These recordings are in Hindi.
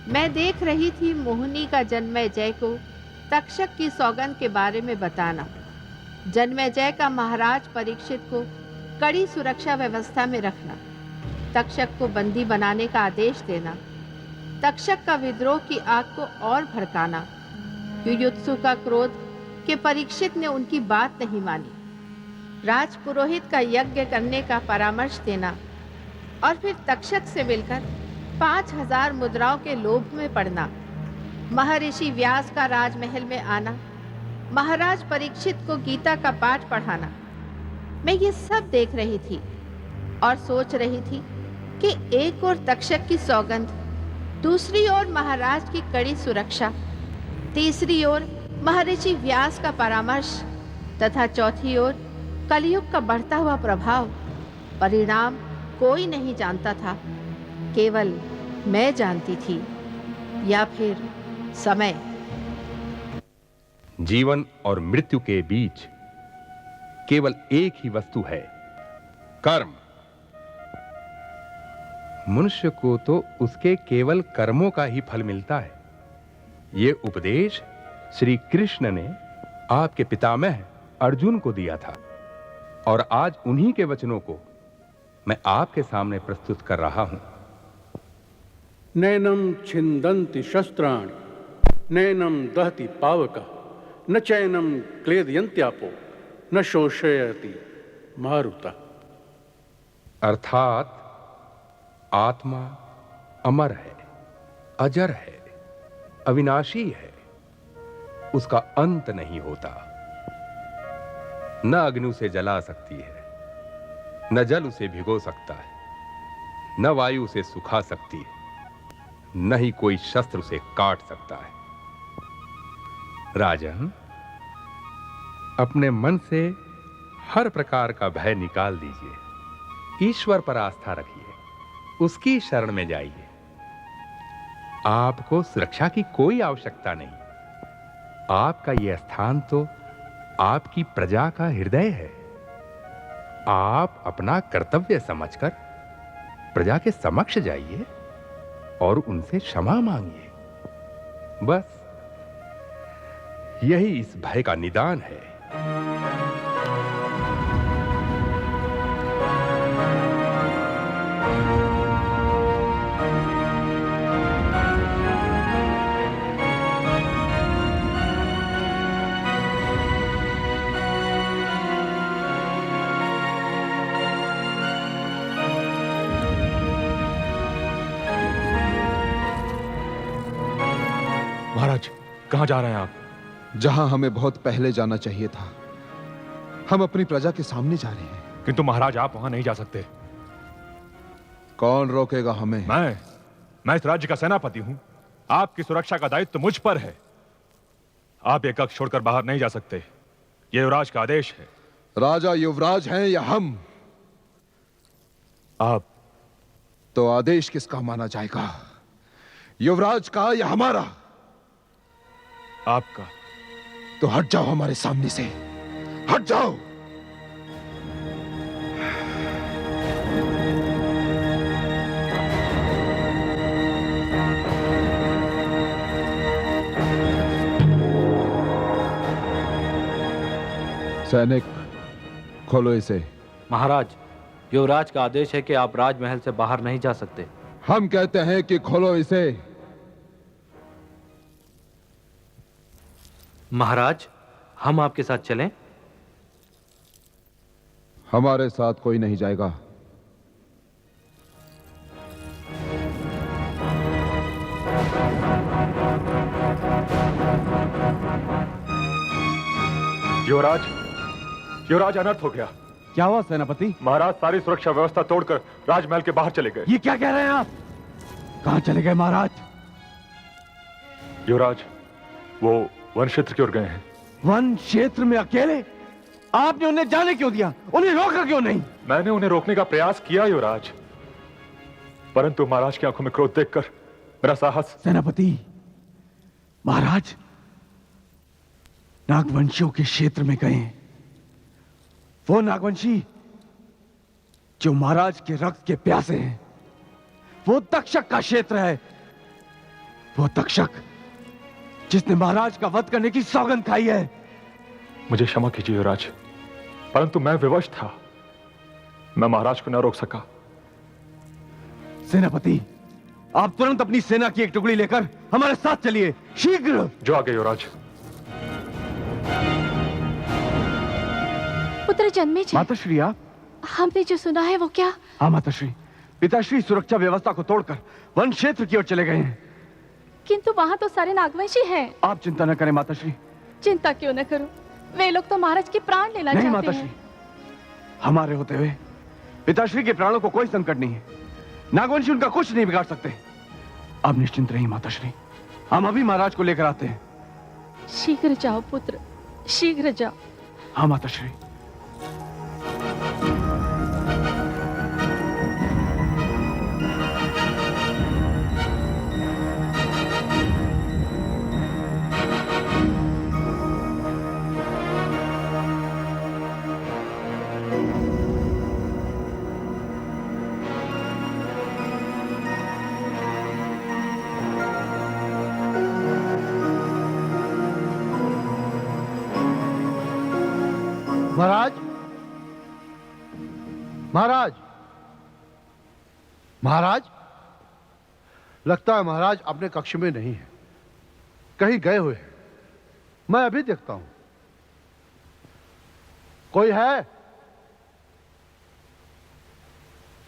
मैं देख रही थी मोहिनी का जन्मेजय को तक्षक की सौगंध के बारे में बताना, जन्मेजय का महाराज परीक्षित को कड़ी सुरक्षा व्यवस्था में रखना, तक्षक को बंदी बनाने का आदेश देना, तक्षक का विद्रोह की आग को और भड़काना, युयुत्सु का क्रोध कि परीक्षित ने उनकी बात नहीं मानी, राजपुरोहित का यज्ञ करने का परामर्श देना और फिर तक्षक से मिलकर 5000 मुद्राओं के लोभ में पड़ना, महर्षि व्यास का राजमहल में आना, महाराज परीक्षित को गीता का पाठ पढ़ाना। मैं ये सब देख रही थी और सोच रही थी कि एक ओर तक्षक की सौगंध, दूसरी ओर महाराज की कड़ी सुरक्षा, तीसरी ओर महर्षि व्यास का परामर्श तथा चौथी ओर कलयुग का बढ़ता हुआ प्रभाव। परिणाम कोई नहीं जानता था, केवल मैं जानती थी, या फिर समय। जीवन और मृत्यु के बीच केवल एक ही वस्तु है, कर्म। मनुष्य को तो उसके केवल कर्मों का ही फल मिलता है। यह उपदेश श्री कृष्ण ने आपके पितामह अर्जुन को दिया था और आज उन्हीं के वचनों को मैं आपके सामने प्रस्तुत कर रहा हूं। नैनम छिन्दन्ति शस्त्राणि, नैनम दहति पावकः, न चैनम क्लेदयन्त्यापो, न शोषयति मारुतः। अर्थात आत्मा अमर है, अजर है, अविनाशी है, उसका अंत नहीं होता। न अग्नि उसे जला सकती है, न जल उसे भिगो सकता है, न वायु उसे सुखा सकती है, न ही कोई शस्त्र उसे काट सकता है। राजन, अपने मन से हर प्रकार का भय निकाल दीजिए, ईश्वर पर आस्था रखिए, उसकी शरण में जाइए। आपको सुरक्षा की कोई आवश्यकता नहीं। आपका यह स्थान तो आपकी प्रजा का हृदय है। आप अपना कर्तव्य समझकर प्रजा के समक्ष जाइए और उनसे क्षमा मांगिए। बस यही इस भय का निदान है। महाराज, कहां जा रहे हैं आप? जहां हमें बहुत पहले जाना चाहिए था। हम अपनी प्रजा के सामने जा रहे हैं। किंतु महाराज, आप वहां नहीं जा सकते। कौन रोकेगा हमें? मैं इस राज्य का सेनापति हूं। आपकी सुरक्षा का दायित्व तो मुझ पर है। आप ये कक्ष छोड़कर बाहर नहीं जा सकते। ये युवराज का आदेश है। राजा युवराज हैं या हम? आप। तो आदेश किसका माना जाएगा, युवराज का या हमारा? आपका। तो हट जाओ हमारे सामने से, हट जाओ। सैनिक, खोलो इसे। महाराज, युवराज का आदेश है कि आप राजमहल से बाहर नहीं जा सकते। हम कहते हैं कि खोलो इसे। महाराज, हम आपके साथ चलें? हमारे साथ कोई नहीं जाएगा। युवराज, अनर्थ हो गया। क्या हुआ सेनापति? महाराज सारी सुरक्षा व्यवस्था तोड़कर राजमहल के बाहर चले गए। ये क्या कह रहे हैं आप? कहां चले गए महाराज? युवराज, वो वन क्षेत्र की ओर गए हैं। वन क्षेत्र में अकेले? आपने उन्हें जाने क्यों दिया? उन्हें रोका क्यों नहीं? मैंने उन्हें रोकने का प्रयास किया युवराज, परंतु महाराज की आंखों में क्रोध देखकर मेरा साहस। सेनापति, महाराज नागवंशियों के क्षेत्र में गए हैं। वो नागवंशी जो महाराज के रक्त के प्यासे हैं। वो तक्षक का क्षेत्र है। वो तक्षक जिसने महाराज का वध करने की सौगंध खाई है। मुझे क्षमा कीजिए युवराज, परंतु मैं विवश था, मैं महाराज को न रोक सका। सेनापति, आप तुरंत अपनी सेना की एक टुकड़ी लेकर हमारे साथ चलिए, शीघ्र। जो आगे युवराज। पुत्र जन्मेजय, माताश्री, आप? हमने जो सुना है वो क्या? हाँ माताश्री, पिताश्री सुरक्षा व्यवस्था को तोड़कर वन क्षेत्र की ओर चले गए हैं। किंतु वहाँ तो सारे नागवंशी हैं। आप चिंता न करें माताश्री। चिंता क्यों न करो, वे लोग तो महाराज के प्राण लेना नहीं चाहते माताश्री, हैं। हमारे होते हुए पिताश्री के प्राणों को कोई संकट नहीं है। नागवंशी उनका कुछ नहीं बिगाड़ सकते। आप निश्चिंत रहिए माताश्री, हम अभी महाराज को लेकर आते हैं। शीघ्र जाओ पुत्र, शीघ्र जाओ। हाँ माताश्री। महाराज, महाराज, महाराज, लगता है महाराज अपने कक्ष में नहीं है, कहीं गए हुए हैं। मैं अभी देखता हूं। कोई है?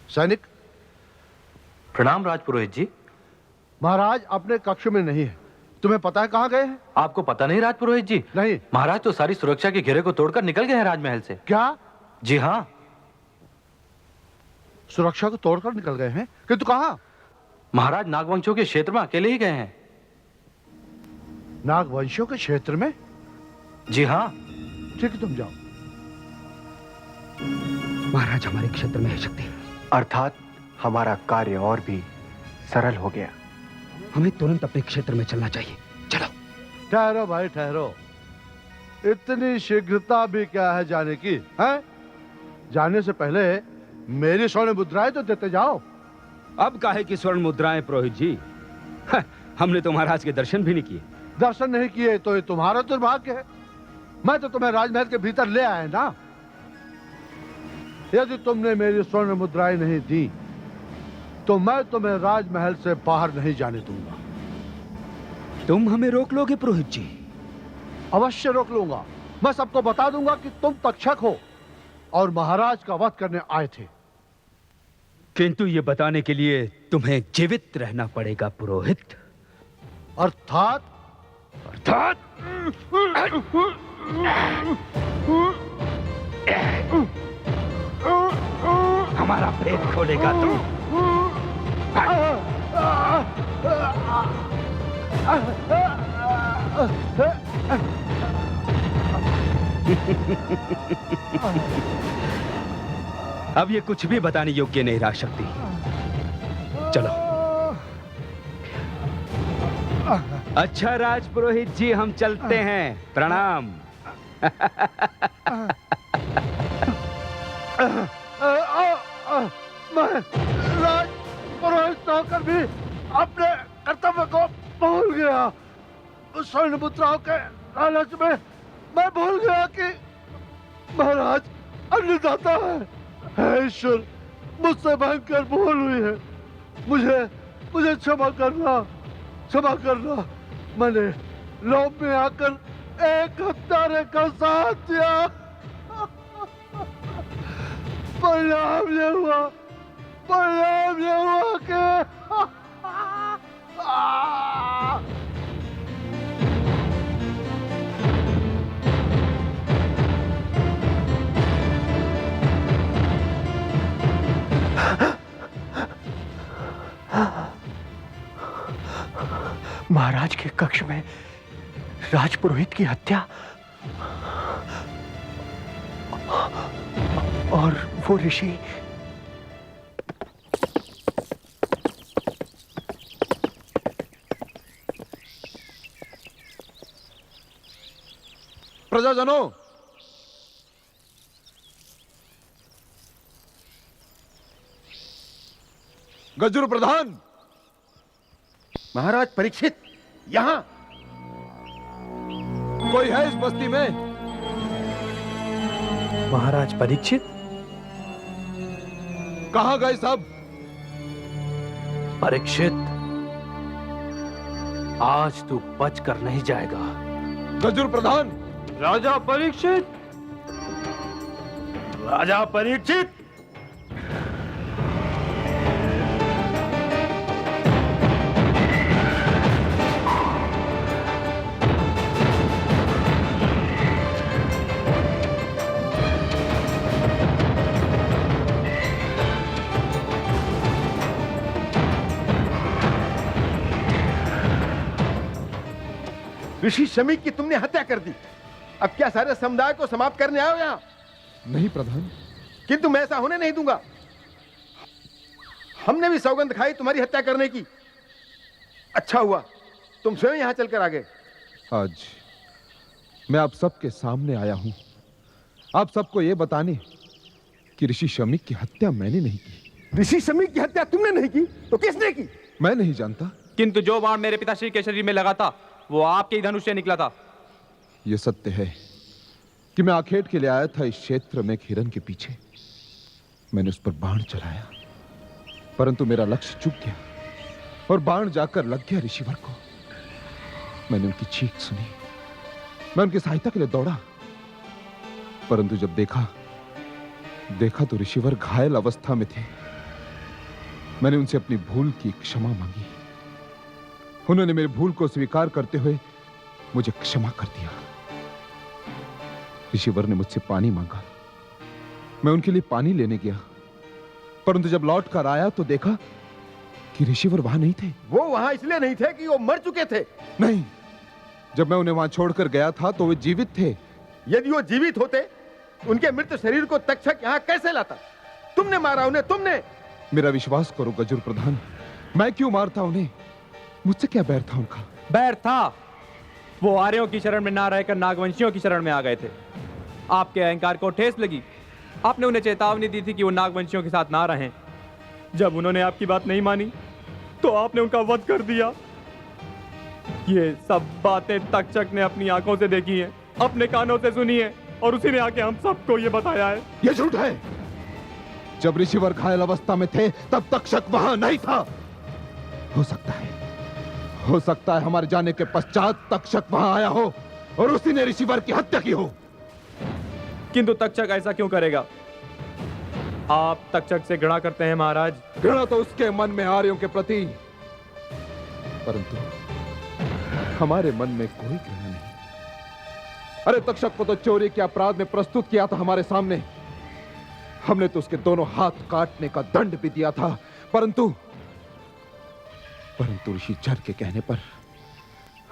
सैनिक। प्रणाम राजपुरोहित जी। महाराज अपने कक्ष में नहीं है। तुम्हें पता है कहां गए हैं? आपको पता नहीं राजपुरोहित जी? नहीं। महाराज तो सारी सुरक्षा के घेरे को तोड़कर निकल गए हैं राजमहल से। क्या? जी हाँ। सुरक्षा को तोड़कर निकल गए हैं? किंतु कहां? महाराज नागवंशियों के क्षेत्र में अकेले ही गए हैं। नागवंशियों के क्षेत्र में? जी हाँ। ठीक है, तुम जाओ। महाराज हमारे क्षेत्र में है शक्ति, अर्थात हमारा कार्य और भी सरल हो गया। हमें तुरंत अपने क्षेत्र में चलना चाहिए। चलो। ठहरो भाई ठहरो, इतनी शीघ्रता भी क्या है जाने की? हैं? जाने से पहले मेरी स्वर्ण मुद्राएं तो देते जाओ। अब काहे की स्वर्ण मुद्राएं पुरोहित जी? हमने तो महाराज के दर्शन भी नहीं किए। दर्शन नहीं किए तो ये तुम्हारा दुर्भाग्य है। मैं तो तुम्हें राजमहल के भीतर ले आया ना। यदि तुमने मेरी स्वर्ण मुद्राएं नहीं दी तो मैं तुम्हें राजमहल से बाहर नहीं जाने दूंगा। तुम हमें रोक लोगे पुरोहित जी? अवश्य रोक लूंगा। मैं सबको बता दूंगा कि तुम तक्षक हो और महाराज का वध करने आए थे। किंतु ये बताने के लिए तुम्हें जीवित रहना पड़ेगा पुरोहित। अर्थात? अर्थात हमारा भेद खोलेगा तुम। अब ये कुछ भी बताने योग्य नहीं रह सकती। चलो। अच्छा राजपुरोहित जी, हम चलते हैं। प्रणाम। मैं राजपुरोहित होकर भी अपने कर्तव्य को भूल गया। स्वर्ण मुद्राओं के लालच में मैं भूल गया कि महाराज अन्नदाता है। हे ईश्वर, मुझसे भयंकर भूल हुई है। मुझे क्षमा करना, क्षमा करना। मैंने लोभ में आकर एक हत्यारे का साथ दिया। परिणाम ये हुआ कि महाराज के कक्ष में राजपुरोहित की हत्या और वो ऋषि। प्रजाजनों, गजुर प्रधान। महाराज परीक्षित, यहाँ कोई है इस बस्ती में? महाराज परीक्षित, कहां गए सब? परीक्षित, आज तू बच कर नहीं जाएगा। गजुर प्रधान। राजा परीक्षित, राजा परीक्षित। ऋषि शमीक की तुमने हत्या कर दी। अब क्या सारे समुदाय को समाप्त करने आओ यहां? नहीं प्रधान। किंतु मैं ऐसा होने नहीं दूंगा। हमने भी सौगंध खाई तुम्हारी हत्या करने की। अच्छा हुआ तुम स्वयं यहां चलकर आ गए। आज मैं आप सबके सामने आया हूं, आप सबको यह बताने कि ऋषि शमीक की हत्या मैंने नहीं की। ऋषि शमीक की हत्या तुमने नहीं की तो किसने की? मैं नहीं जानता। किंतु जो बाण मेरे पिताश्री के शरीर में लगा था वो आपके ही धनुष से निकला था। यह सत्य है कि मैं आखेट के लिए आया था इस क्षेत्र में एक हिरन के पीछे। मैंने उस पर बाण चलाया, परंतु मेरा लक्ष्य चूक गया और बाण जाकर लग गया ऋषिवर को। मैंने उनकी चीख सुनी, मैं उनकी सहायता के लिए दौड़ा, परंतु जब देखा तो ऋषिवर घायल अवस्था में थे। मैंने उनसे अपनी भूल की क्षमा मांगी। उन्होंने मेरी भूल को स्वीकार करते हुए मुझे क्षमा कर दिया। ऋषिवर ने मुझसे पानी मांगा। मैं उनके लिए पानी लेने गया, परंतु जब लौट कर आया तो देखा कि ऋषिवर वहां नहीं थे। वो वहां इसलिए नहीं थे कि वो मर चुके थे। नहीं, जब मैं उन्हें वहां छोड़कर गया था तो वे जीवित थे। यदि वो जीवित होते, उनके मृत शरीर को तक्षक यहाँ कैसे लाता? तुमने मारा उन्हें, तुमने। मेरा विश्वास करो गजुर प्रधान, मैं क्यों मारता उन्हें? मुझसे क्या बैर था उनका? बैर था, वो आर्यों की शरण में ना रहकर नागवंशियों की शरण में आ गए थे। आपके अहंकार को ठेस लगी। आपने उन्हें चेतावनी दी थी कि वो नागवंशियों के साथ ना रहें। जब उन्होंने आपकी बात नहीं मानी तो आपने उनका वध कर दिया। ये सब बातें तक्षक ने अपनी आंखों से देखी हैं, अपने कानों से सुनी है, और उसी ने आके हम सबको ये बताया है। ये झूठ है। जब ऋषिवर घायल अवस्था में थे तब तक्षक वहां नहीं था। हो सकता है हमारे जाने के पश्चात तक्षक वहां आया हो और उसी ने ऋषिवर की हत्या की हो। किंतु तक्षक ऐसा क्यों करेगा? आप तक्षक से घृणा करते हैं महाराज। घृणा तो उसके मन में आर्यों के प्रति, परंतु हमारे मन में कोई घृणा नहीं। अरे तक्षक को तो चोरी के अपराध में प्रस्तुत किया था हमारे सामने। हमने तो उसके दोनों हाथ काटने का दंड भी दिया था, परंतु ऋषि जर के कहने पर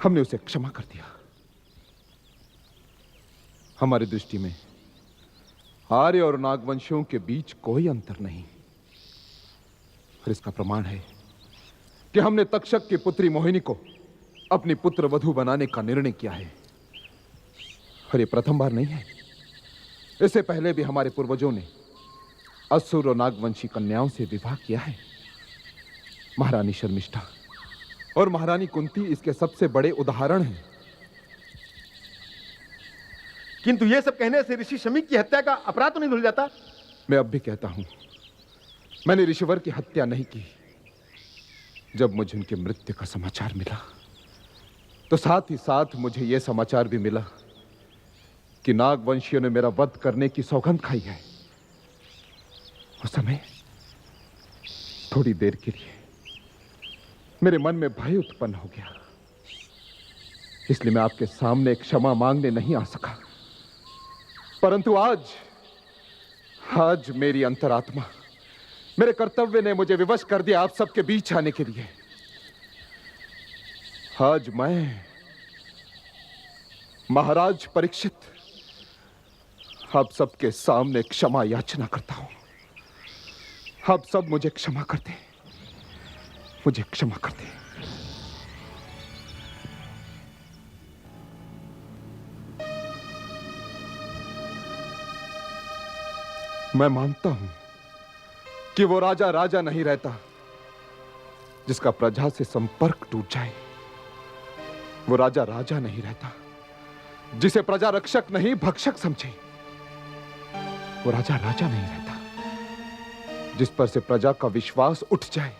हमने उसे क्षमा कर दिया। हमारी दृष्टि में आर्य और नागवंशियों के बीच कोई अंतर नहीं, और इसका प्रमाण है कि हमने तक्षक की पुत्री मोहिनी को अपनी पुत्र वधू बनाने का निर्णय किया है। और ये प्रथम बार नहीं है, इससे पहले भी हमारे पूर्वजों ने असुर और नागवंशी कन्याओं से विवाह किया है। महारानी शर्मिष्ठा और महारानी कुंती इसके सबसे बड़े उदाहरण हैं। किंतु यह सब कहने से ऋषि शमीक की हत्या का अपराध तो नहीं धुल जाता? मैं अब भी कहता हूं, मैंने ऋषिवर की हत्या नहीं की। जब मुझे उनके मृत्यु का समाचार मिला तो साथ ही साथ मुझे यह समाचार भी मिला कि नागवंशियों ने मेरा वध करने की सौगंध खाई है। उस समय थोड़ी देर के लिए मेरे मन में भय उत्पन्न हो गया, इसलिए मैं आपके सामने क्षमा मांगने नहीं आ सका। परंतु आज मेरी अंतरात्मा, मेरे कर्तव्य ने मुझे विवश कर दिया आप सबके बीच आने के लिए। आज मैं महाराज परीक्षित आप सबके सामने क्षमा याचना करता हूं। आप सब मुझे क्षमा कर दें, मुझे क्षमा कर दें। मैं मानता हूं कि वो राजा नहीं रहता जिसका प्रजा से संपर्क टूट जाए। वो राजा राजा नहीं रहता जिसे प्रजा रक्षक नहीं भक्षक समझे। वो राजा राजा नहीं रहता जिस पर से प्रजा का विश्वास उठ जाए।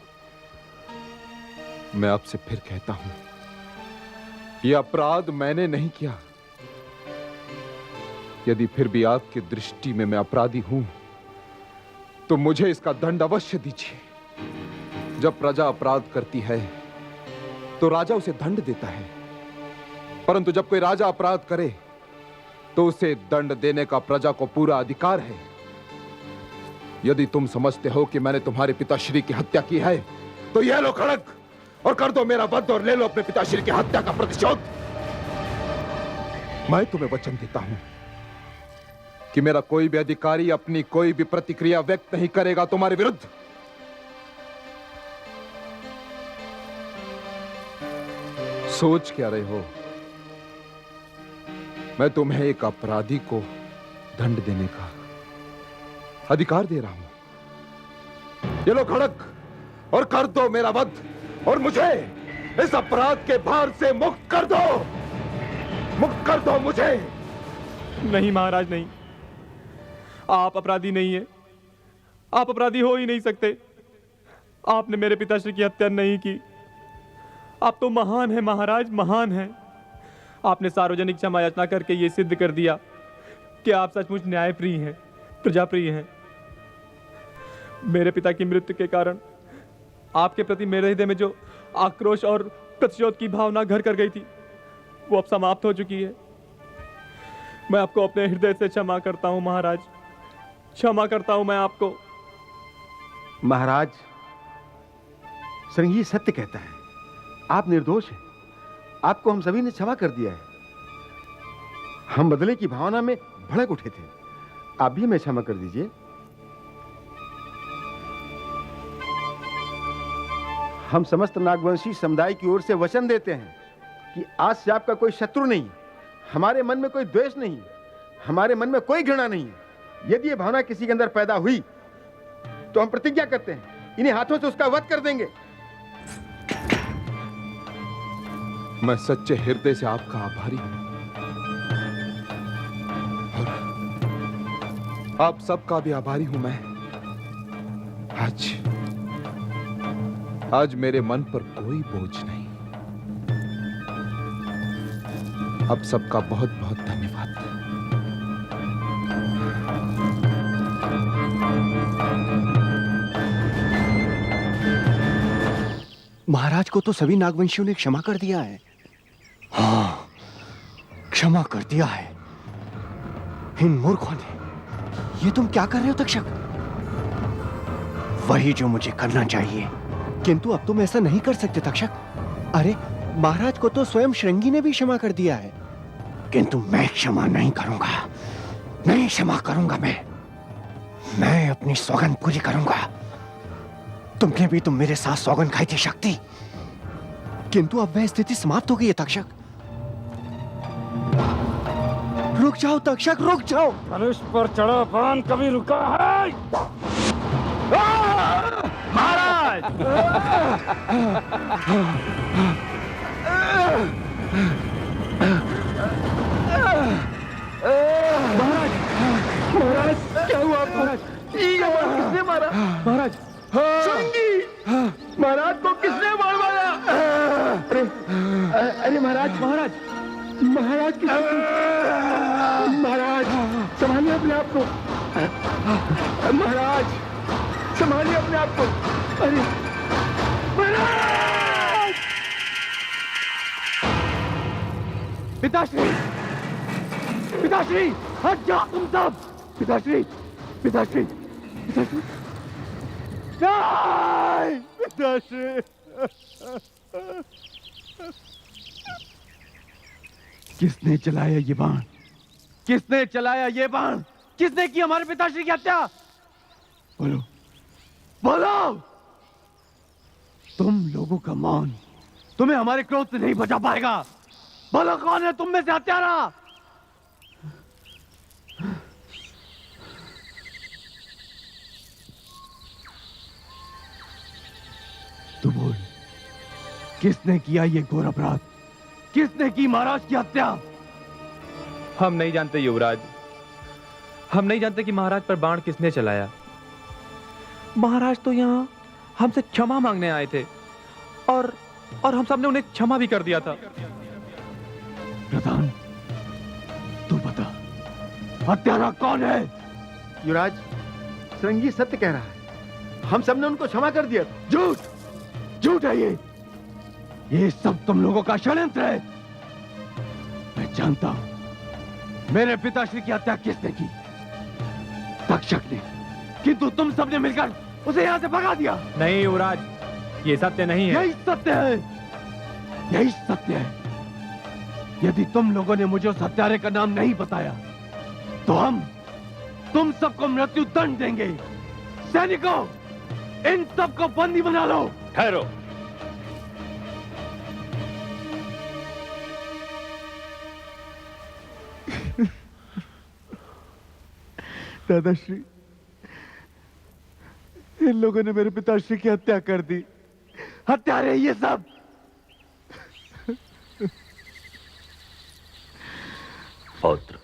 मैं आपसे फिर कहता हूं, यह अपराध मैंने नहीं किया। यदि फिर भी आपकी दृष्टि में मैं अपराधी हूं, तो मुझे इसका दंड अवश्य दीजिए। जब प्रजा अपराध करती है तो राजा उसे दंड देता है, परंतु जब कोई राजा अपराध करे तो उसे दंड देने का प्रजा को पूरा अधिकार है। यदि तुम समझते हो कि मैंने तुम्हारे पिताश्री की हत्या की है, तो यह लो खड़ग और कर दो मेरा वध और ले लो अपने पिताश्री की हत्या का प्रतिशोध। मैं तुम्हें वचन देता हूं कि मेरा कोई भी अधिकारी अपनी कोई भी प्रतिक्रिया व्यक्त नहीं करेगा तुम्हारे विरुद्ध। सोच क्या रहे हो? मैं तुम्हें एक अपराधी को दंड देने का अधिकार दे रहा हूं। ये लो खड़ग और कर दो मेरा वध और मुझे इस अपराध के भार से मुक्त कर दो। मुक्त कर दो मुझे। नहीं महाराज, नहीं, आप अपराधी नहीं है। आप अपराधी हो ही नहीं सकते। आपने मेरे पिताश्री की हत्या नहीं की। आप तो महान है महाराज, महान है। आपने सार्वजनिक क्षमा याचना करके यह सिद्ध कर दिया कि आप सचमुच न्यायप्रिय हैं, प्रजाप्रिय हैं। मेरे पिता की मृत्यु के कारण आपके प्रति मेरे हृदय में जो आक्रोश और प्रतिशोध की भावना घर कर गई थी, वो अब समाप्त हो चुकी है। मैं आपको अपने हृदय से क्षमा करता हूं महाराज, क्षमा करता हूं मैं आपको। महाराज, श्रृंगी सत्य कहता है, आप निर्दोष हैं। आपको हम सभी ने क्षमा कर दिया है। हम बदले की भावना में भड़क उठे थे। आप भी हमें क्षमा कर दीजिए। हम समस्त नागवंशी समुदाय की ओर से वचन देते हैं कि आज से आपका कोई शत्रु नहीं है। हमारे मन में कोई द्वेष नहीं है, हमारे मन में कोई घृणा नहीं है। यदि ये भावना किसी के अंदर पैदा हुई तो हम प्रतिज्ञा करते हैं इन्हीं हाथों से उसका वध कर देंगे। मैं सच्चे हृदय से आपका आभारी हूं और आप सबका भी आभारी हूं मैं। आज मेरे मन पर कोई बोझ नहीं। अब सबका बहुत बहुत धन्यवाद। महाराज को तो सभी नागवंशियों ने क्षमा कर दिया है। हाँ, क्षमा कर दिया है। इन मूर्खों ने। ये तुम क्या कर रहे हो तक्षक? वही जो मुझे करना चाहिए, किंतु अब तुम ऐसा नहीं कर सकते तक्षक। अरे महाराज को तो स्वयं श्रृंगी ने भी क्षमा कर दिया है। किंतु मैं क्षमा नहीं करूंगा, नहीं क्षमा करूंगा। मैं अपनी सौगंध पूरी करूंगा। तुमने भी तुम मेरे साथ सौगंध खाई थी शक्ति, किंतु अब वह स्थिति समाप्त हो गई है तक्षक। रुक जाओ तक्षक, रुक जाओ। धनुष पर चढ़ा बाण कभी रुका है? महाराज! महाराज, क्या हुआ आपको? ये बाण किसने मारा? महाराज! श्रृंगी! महाराज को किसने बाण मारा? अरे महाराज, महाराज महाराज, संभालिए अपने आप को। महाराज, संभालिए अपने आप को। अरे महाराज! पिताश्री, पिताश्री, हट जाओ तुम सब। पिताश्री, पिताश्री, पिताश्री, नहीं! पिताश्री! किसने चलाया ये बाण? किसने चलाया ये बाण? किसने की हमारे पिताश्री की हत्या? बोलो, बोलो! तुम लोगों का मौन तुम्हें हमारे क्रोध से नहीं बचा पाएगा। बोलो, कौन है तुम में से हत्यारा? तू बोल, किसने किया ये घोर अपराध? किसने की महाराज की हत्या? हम नहीं जानते युवराज, हम नहीं जानते कि महाराज पर बाण किसने चलाया। महाराज तो यहाँ हमसे क्षमा मांगने आए थे और हम सबने उन्हें क्षमा भी कर दिया था। प्रधान, तू बता, हत्यारा कौन है? युवराज, श्रृंगी सत्य कह रहा है। हम सबने उनको क्षमा कर दिया था। झूठ, झूठ है ये सब तुम लोगों का षड्यंत्र है। मैं जानता हूं मेरे पिताश्री की हत्या किसने की। तक्षक ने, किंतु तुम सबने मिलकर उसे यहां से भगा दिया। नहीं युवराज, ये सत्य नहीं है। यही सत्य है, यही सत्य है। यदि तुम लोगों ने मुझे उस हत्यारे का नाम नहीं बताया तो हम तुम सबको मृत्यु दंड देंगे। सैनिकों, इन सबको बंदी बना लो। ठहरो। दादाश्री, इन लोगों ने मेरे पिताश्री की हत्या कर दी। हत्यारे ये सब। पौत्र,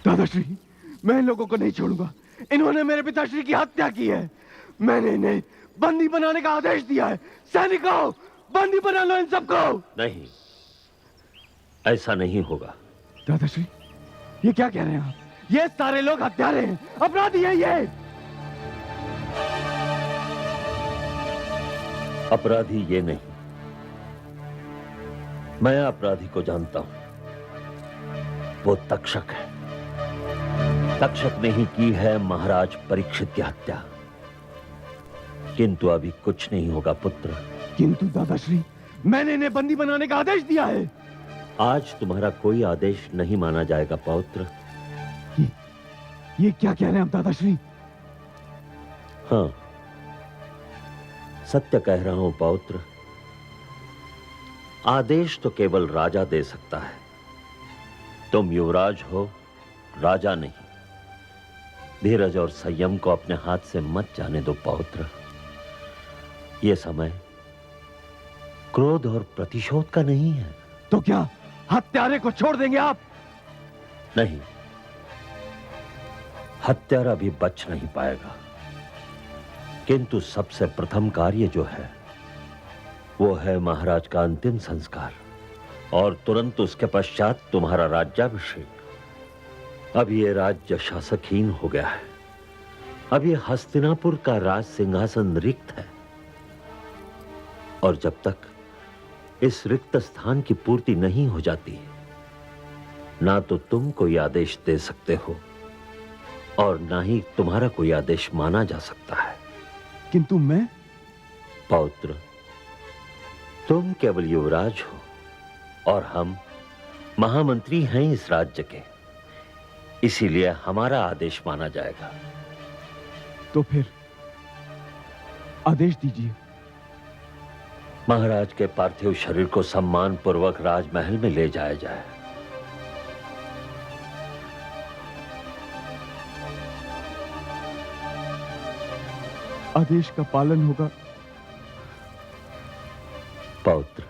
दादाश्री, मैं इन लोगों को नहीं छोड़ूंगा। इन्होंने मेरे पिताश्री की हत्या की है। मैंने इन्हें बंदी बनाने का आदेश दिया है। सैनिकों, बंदी बना लो इन सबको। नहीं, ऐसा नहीं होगा। दादाश्री, ये क्या कह रहे हैं आप? ये सारे लोग हत्यारे हैं, अपराधी हैं ये। अपराधी ये नहीं, मैं अपराधी को जानता हूं। वो तक्षक है। तक्षक ने ही की है महाराज परीक्षित की हत्या। किंतु अभी कुछ नहीं होगा पुत्र। किंतु दादाश्री, मैंने इन्हें बंदी बनाने का आदेश दिया है। आज तुम्हारा कोई आदेश नहीं माना जाएगा पौत्र। ये क्या कह रहे हैं आप दादाश्री? हाँ, सत्य कह रहा हूं पौत्र। आदेश तो केवल राजा दे सकता है। तुम युवराज हो, राजा नहीं। धीरज और संयम को अपने हाथ से मत जाने दो पौत्र। यह समय क्रोध और प्रतिशोध का नहीं है। तो क्या हत्यारे को छोड़ देंगे आप? नहीं, हत्यारा भी बच नहीं पाएगा। किंतु सबसे प्रथम कार्य जो है वो है महाराज का अंतिम संस्कार और तुरंत उसके पश्चात तुम्हारा राज्याभिषेक। अब ये राज्य शासकहीन हो गया है। अब ये हस्तिनापुर का राज सिंहासन रिक्त है और जब तक इस रिक्त स्थान की पूर्ति नहीं हो जाती ना तो तुम कोई आदेश दे सकते हो और ना ही तुम्हारा कोई आदेश माना जा सकता है। किंतु मैं? पौत्र, तुम केवल युवराज हो और हम महामंत्री हैं इस राज्य के, इसीलिए हमारा आदेश माना जाएगा। तो फिर आदेश दीजिए। महाराज के पार्थिव शरीर को सम्मान पूर्वक राजमहल में ले जाया जाए। आदेश का पालन होगा। पौत्र,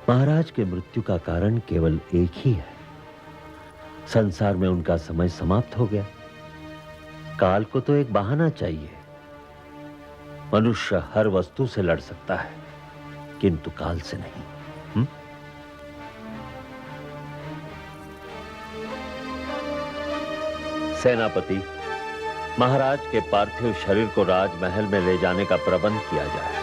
महाराज के मृत्यु का कारण केवल एक ही है। संसार में उनका समय समाप्त हो गया। काल को तो एक बहाना चाहिए। मनुष्य हर वस्तु से लड़ सकता है किंतु काल से नहीं। सेनापति, महाराज के पार्थिव शरीर को राजमहल में ले जाने का प्रबंध किया जाए।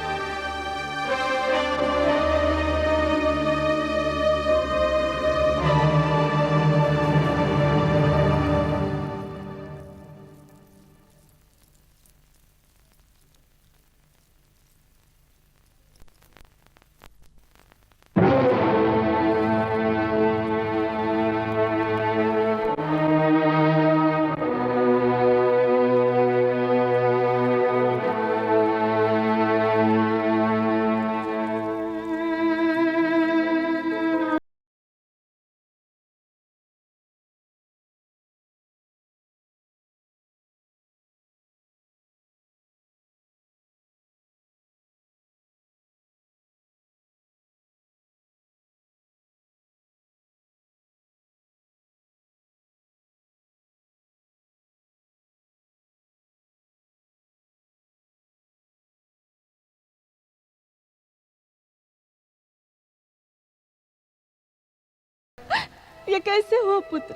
ये कैसे हुआ पुत्र?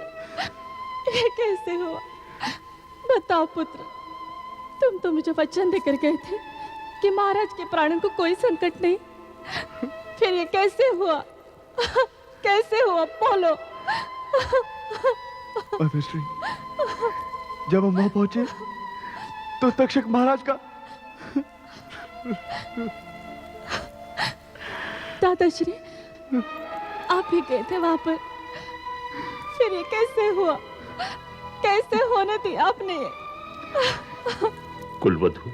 ये कैसे हुआ? बताओ पुत्र, तुम तो मुझे वचन देकर गए थे कि महाराज के प्राणों को कोई संकट नहीं। फिर ये कैसे हुआ? कैसे हुआ? बोलो। माताश्री, जब हम वहां पहुंचे तो तक्षक महाराज का दादाश्री, आप भी गए थे वहां पर, फिर ये कैसे हुआ? कैसे होने दी आपने ये? कुलवधु,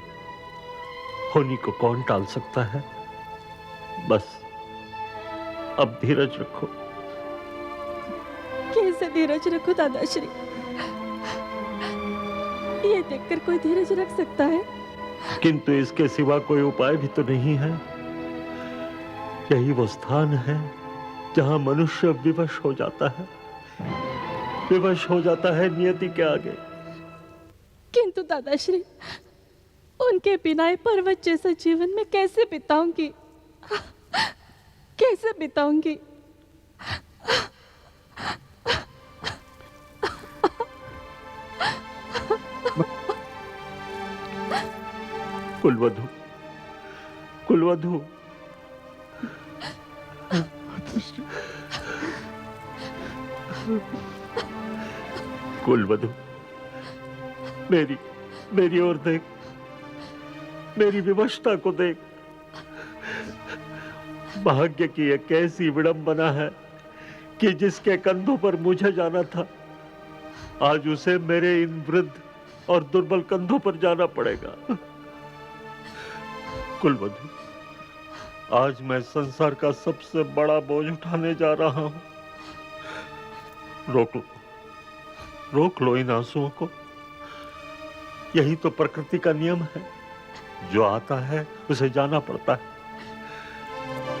होनी को कौन टाल सकता है? बस अब धीरज रखो। कैसे धीरज रखो दादाश्री? ये देखकर कोई धीरज रख सकता है? किंतु इसके सिवा कोई उपाय भी तो नहीं है। यही वो स्थान है जहां मनुष्य विवश हो जाता है, विवश हो जाता है नियति के आगे। किंतु दादाश्री, उनके बिना ये पर्वत जैसा जीवन में कैसे बिताऊंगी? कैसे बिताऊंगी? कुलवधु, कुलवधु, कुलवधु, मेरी ओर देख, मेरी विवशता को देख। भाग्य की यह कैसी विडंबना है कि जिसके कंधों पर मुझे जाना था, आज उसे मेरे इन वृद्ध और दुर्बल कंधों पर जाना पड़ेगा। कुलवधु, आज मैं संसार का सबसे बड़ा बोझ उठाने जा रहा हूं। रोक लो इन आंसुओं को। यही तो प्रकृति का नियम है, जो आता है उसे जाना पड़ता है।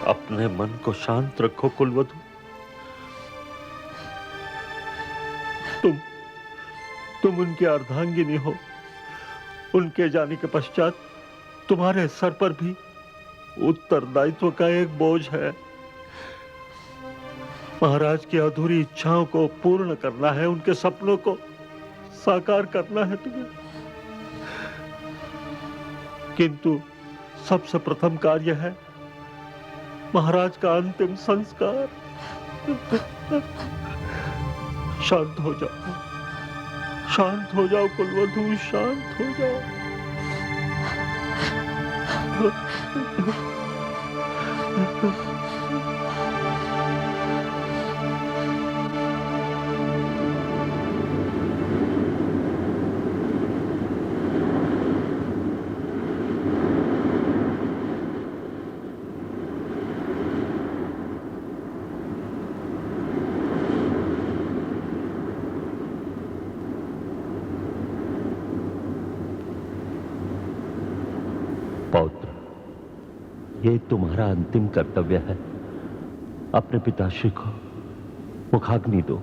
अपने मन को शांत रखो कुलवधु। तुम उनकी अर्धांगिनी हो। उनके जाने के पश्चात तुम्हारे सर पर भी उत्तरदायित्व का एक बोझ है। महाराज की अधूरी इच्छाओं को पूर्ण करना है, उनके सपनों को साकार करना है तुम्हें। किंतु सबसे प्रथम कार्य है महाराज का अंतिम संस्कार। शांत हो जाओ, शांत हो जाओ कुलवधु, शांत हो जाओ। पौत्र, ये तुम्हारा अंतिम कर्तव्य है। अपने पिताश्री को मुखाग्नि दो।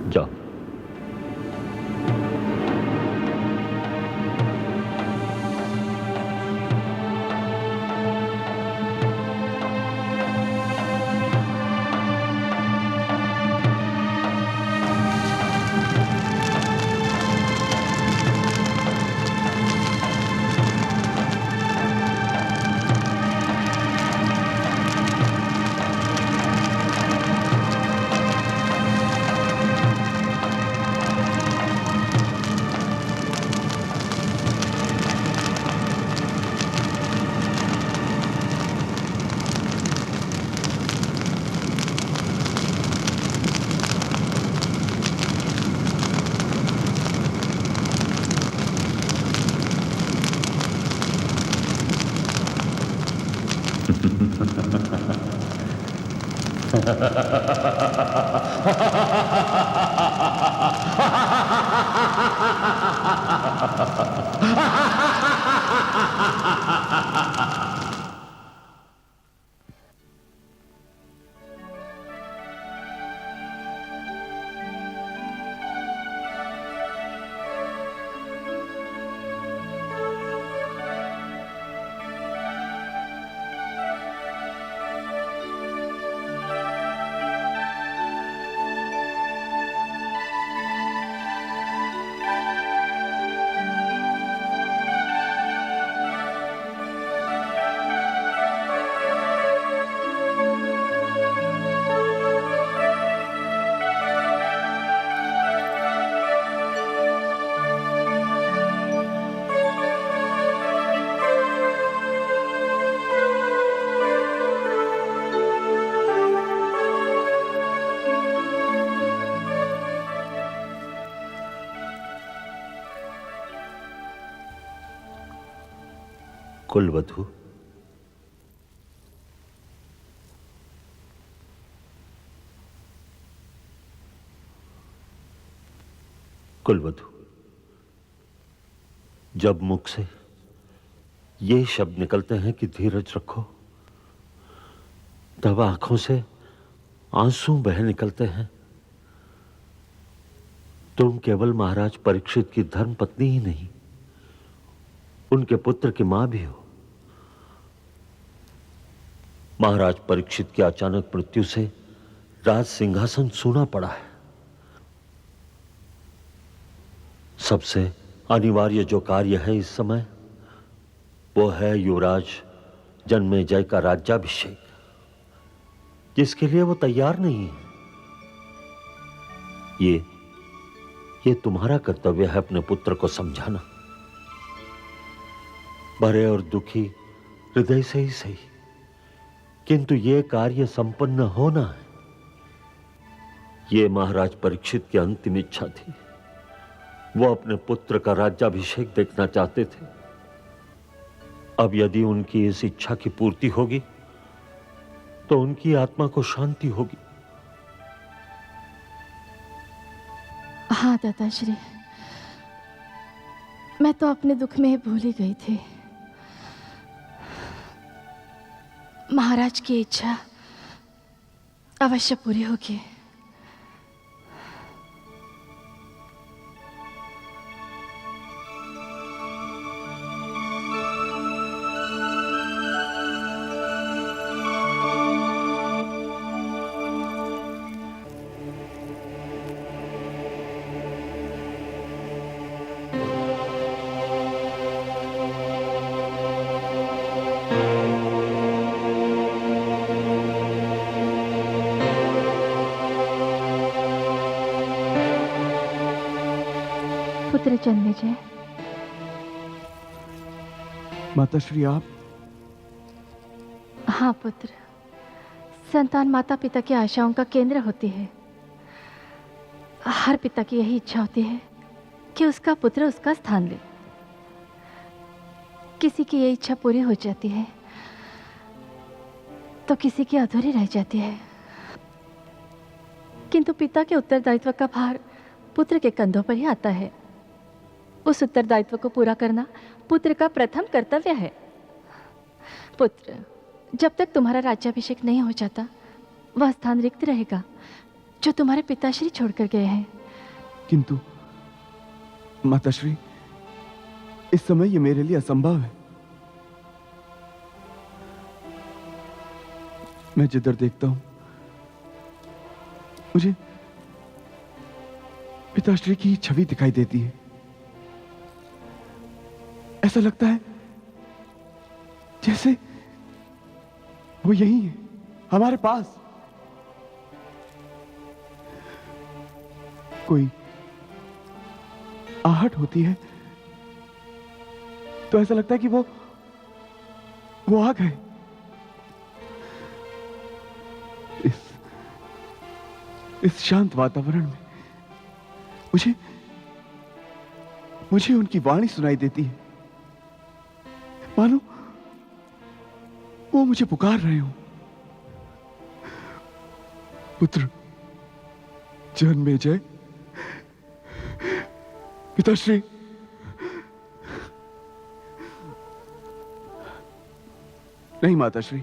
जाओ। कुलवधु, कुलवधु, जब मुख से ये शब्द निकलते हैं कि धीरज रखो, तब आंखों से आंसू बह निकलते हैं। तुम केवल महाराज परीक्षित की धर्म पत्नी ही नहीं, उनके पुत्र की मां भी हो। महाराज परीक्षित की अचानक मृत्यु से राज सिंहासन सूना पड़ा है। सबसे अनिवार्य जो कार्य है इस समय, वो है युवराज जन्मेजय का राज्याभिषेक, जिसके लिए वो तैयार नहीं है। ये तुम्हारा कर्तव्य है अपने पुत्र को समझाना, भरे और दुखी हृदय से ही सही, किंतु ये कार्य संपन्न होना है। ये महाराज परीक्षित की अंतिम इच्छा थी। वो अपने पुत्र का राज्याभिषेक देखना चाहते थे। अब यदि उनकी इस इच्छा की पूर्ति होगी तो उनकी आत्मा को शांति होगी। हाँ दादाश्री, मैं तो अपने दुख में भूल ही गई थी। महाराज की इच्छा अवश्य पूरी होगी। पुत्र जन्मेजय। माताश्री आप? हाँ पुत्र, संतान माता पिता की आशाओं का केंद्र होती है। हर पिता की यही इच्छा होती है कि उसका पुत्र उसका स्थान ले। किसी की ये इच्छा पूरी हो जाती है तो किसी की अधूरी रह जाती है, किंतु पिता के उत्तरदायित्व का भार पुत्र के कंधों पर ही आता है। उस उत्तरदायित्व को पूरा करना पुत्र का प्रथम कर्तव्य है। पुत्र, जब तक तुम्हारा राज्याभिषेक नहीं हो जाता, वह स्थान रिक्त रहेगा जो तुम्हारे पिताश्री छोड़कर गए हैं। किंतु माताश्री, इस समय ये मेरे लिए असंभव है। मैं जिधर देखता हूं मुझे पिताश्री की छवि दिखाई देती है। ऐसा लगता है जैसे वो यही है, हमारे पास। कोई आहट होती है तो ऐसा लगता है कि वो आ गए। इस शांत वातावरण में मुझे उनकी वाणी सुनाई देती है, मानो वो मुझे पुकार रहे हो। पुत्र जन्मेजय, पिताश्री। नहीं माताश्री,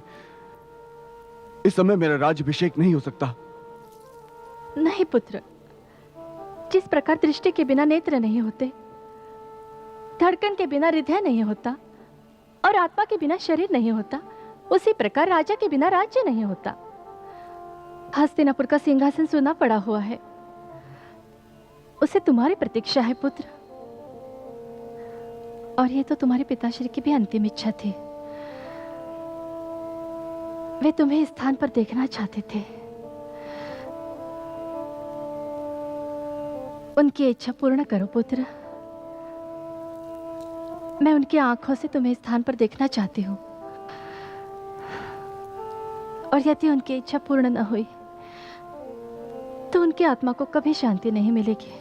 इस समय मेरा राज्याभिषेक नहीं हो सकता। नहीं पुत्र, जिस प्रकार दृष्टि के बिना नेत्र नहीं होते, धड़कन के बिना हृदय नहीं होता और आत्मा के बिना शरीर नहीं होता, उसी प्रकार राजा के बिना राज्य नहीं होता। हस्तिनापुर का सिंहासन सुना पड़ा हुआ है, उसे तुम्हारी प्रतीक्षा है पुत्र। और ये तो तुम्हारे पिताश्री की भी अंतिम इच्छा थी। वे तुम्हें इस स्थान पर देखना चाहते थे। उनकी इच्छा पूर्ण करो पुत्र। मैं उनकी आंखों से तुम्हें इस स्थान पर देखना चाहती हूँ, और यदि उनकी इच्छा पूर्ण न हुई तो उनकी आत्मा को कभी शांति नहीं मिलेगी।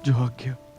जो आज्ञा